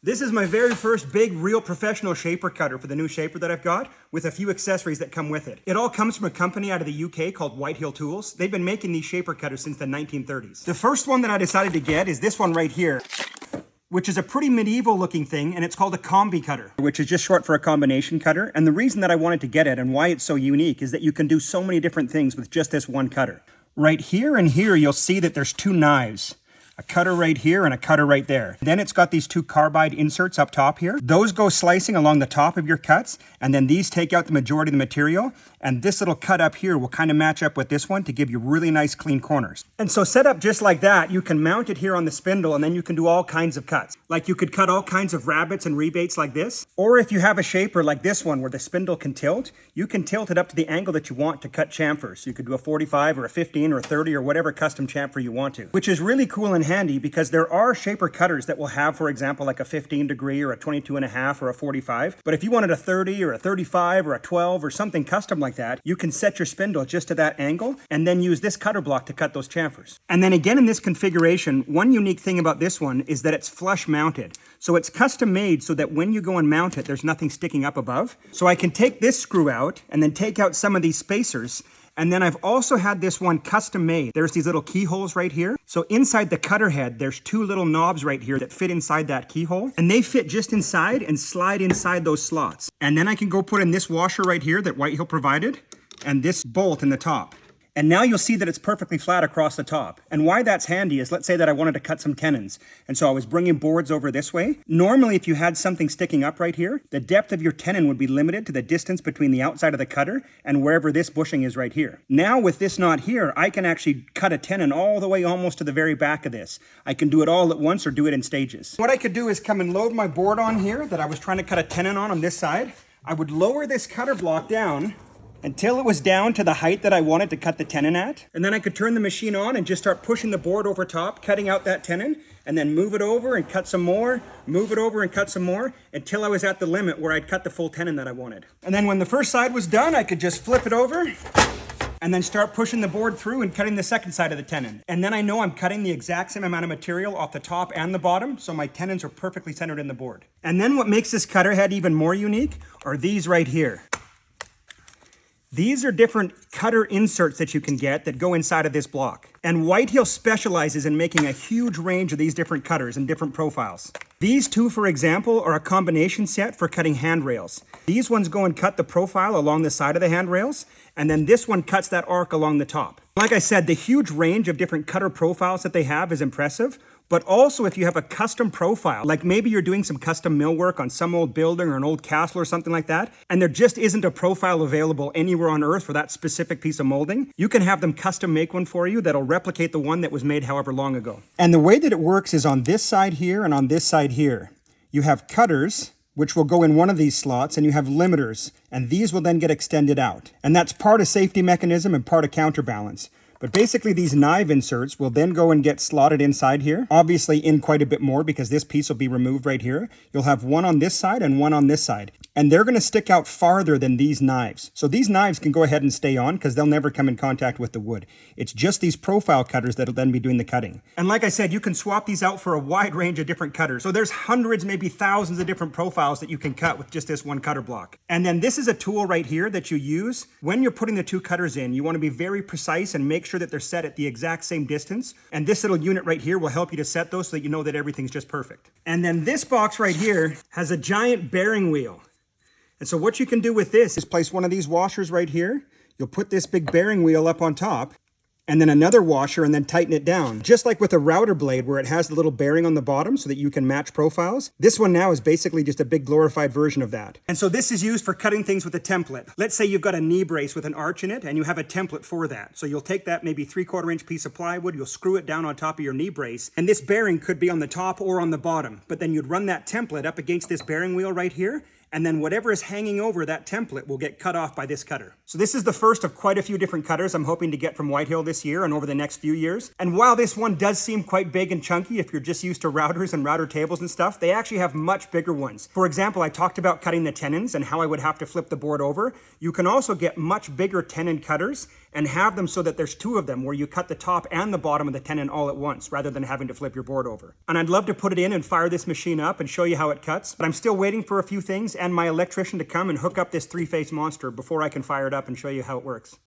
This is my very first big, real professional shaper cutter for the new shaper that I've got, with a few accessories that come with it. It all comes from a company out of the UK called Whitehill Tools. They've been making these shaper cutters since the 1930s. The first one that I decided to get is this one right here, which is a pretty medieval looking thing, and it's called a Combi cutter, which is just short for a combination cutter. And the reason that I wanted to get it and why it's so unique is that you can do so many different things with just this one cutter. Right here and here, you'll see that there's two knives. A cutter right here and a cutter right there. Then it's got these two carbide inserts up top here. Those go slicing along the top of your cuts, and then these take out the majority of the material. And this little cut up here will kind of match up with this one to give you really nice clean corners. And so set up just like that, you can mount it here on the spindle, and then you can do all kinds of cuts. Like you could cut all kinds of rabbets and rebates like this. Or if you have a shaper like this one where the spindle can tilt, you can tilt it up to the angle that you want to cut chamfers. You could do a 45 or a 15 or a 30 or whatever custom chamfer you want to, which is really cool and handy because there are shaper cutters that will have, for example, like a 15 degree or a 22.5 or a 45. But if you wanted a 30 or a 35 or a 12 or something custom like that, you can set your spindle just to that angle and then use this cutter block to cut those chamfers. And then again in this configuration, one unique thing about this one is that it's flush mounted. So it's custom made so that when you go and mount it, there's nothing sticking up above. So I can take this screw out and then take out some of these spacers. And then I've also had this one custom made. There's these little keyholes right here. So inside the cutter head, there's two little knobs right here that fit inside that keyhole. And they fit just inside and slide inside those slots. And then I can go put in this washer right here that Whitehill provided and this bolt in the top. And now you'll see that it's perfectly flat across the top. And why that's handy is, let's say that I wanted to cut some tenons. And so I was bringing boards over this way. Normally, if you had something sticking up right here, the depth of your tenon would be limited to the distance between the outside of the cutter and wherever this bushing is right here. Now with this knot here, I can actually cut a tenon all the way almost to the very back of this. I can do it all at once or do it in stages. What I could do is come and load my board on here that I was trying to cut a tenon on this side. I would lower this cutter block down until it was down to the height that I wanted to cut the tenon at. And then I could turn the machine on and just start pushing the board over top, cutting out that tenon, and then move it over and cut some more, move it over and cut some more, until I was at the limit where I'd cut the full tenon that I wanted. And then when the first side was done, I could just flip it over and then start pushing the board through and cutting the second side of the tenon. And then I know I'm cutting the exact same amount of material off the top and the bottom, so my tenons are perfectly centered in the board. And then what makes this cutter head even more unique are these right here. These are different cutter inserts that you can get that go inside of this block. And Whitehill specializes in making a huge range of these different cutters and different profiles. These two, for example, are a combination set for cutting handrails. These ones go and cut the profile along the side of the handrails, and then this one cuts that arc along the top. Like I said, the huge range of different cutter profiles that they have is impressive. But also if you have a custom profile, like maybe you're doing some custom millwork on some old building or an old castle or something like that, and there just isn't a profile available anywhere on earth for that specific piece of molding, you can have them custom make one for you that'll replicate the one that was made however long ago. And the way that it works is on this side here and on this side here. You have cutters, which will go in one of these slots, and you have limiters, and these will then get extended out. And that's part of safety mechanism and part of counterbalance. But basically these knife inserts will then go and get slotted inside here, obviously in quite a bit more because this piece will be removed right here. You'll have one on this side and one on this side. And they're going to stick out farther than these knives. So these knives can go ahead and stay on because they'll never come in contact with the wood. It's just these profile cutters that'll then be doing the cutting. And like I said, you can swap these out for a wide range of different cutters. So there's hundreds, maybe thousands of different profiles that you can cut with just this one cutter block. And then this is a tool right here that you use when you're putting the two cutters in. You want to be very precise and make sure that they're set at the exact same distance. And this little unit right here will help you to set those so that you know that everything's just perfect. And then this box right here has a giant bearing wheel. And so what you can do with this is place one of these washers right here. You'll put this big bearing wheel up on top, and then another washer, and then tighten it down. Just like with a router blade where it has the little bearing on the bottom so that you can match profiles. This one now is basically just a big glorified version of that. And so this is used for cutting things with a template. Let's say you've got a knee brace with an arch in it and you have a template for that. So you'll take that maybe 3/4 inch piece of plywood, you'll screw it down on top of your knee brace, and this bearing could be on the top or on the bottom. But then you'd run that template up against this bearing wheel right here, and then whatever is hanging over that template will get cut off by this cutter. So this is the first of quite a few different cutters I'm hoping to get from Whitehill this year and over the next few years. And while this one does seem quite big and chunky if you're just used to routers and router tables and stuff, they actually have much bigger ones. For example, I talked about cutting the tenons and how I would have to flip the board over. You can also get much bigger tenon cutters, and have them so that there's two of them where you cut the top and the bottom of the tenon all at once rather than having to flip your board over. And I'd love to put it in and fire this machine up and show you how it cuts, but I'm still waiting for a few things and my electrician to come and hook up this 3-phase monster before I can fire it up and show you how it works.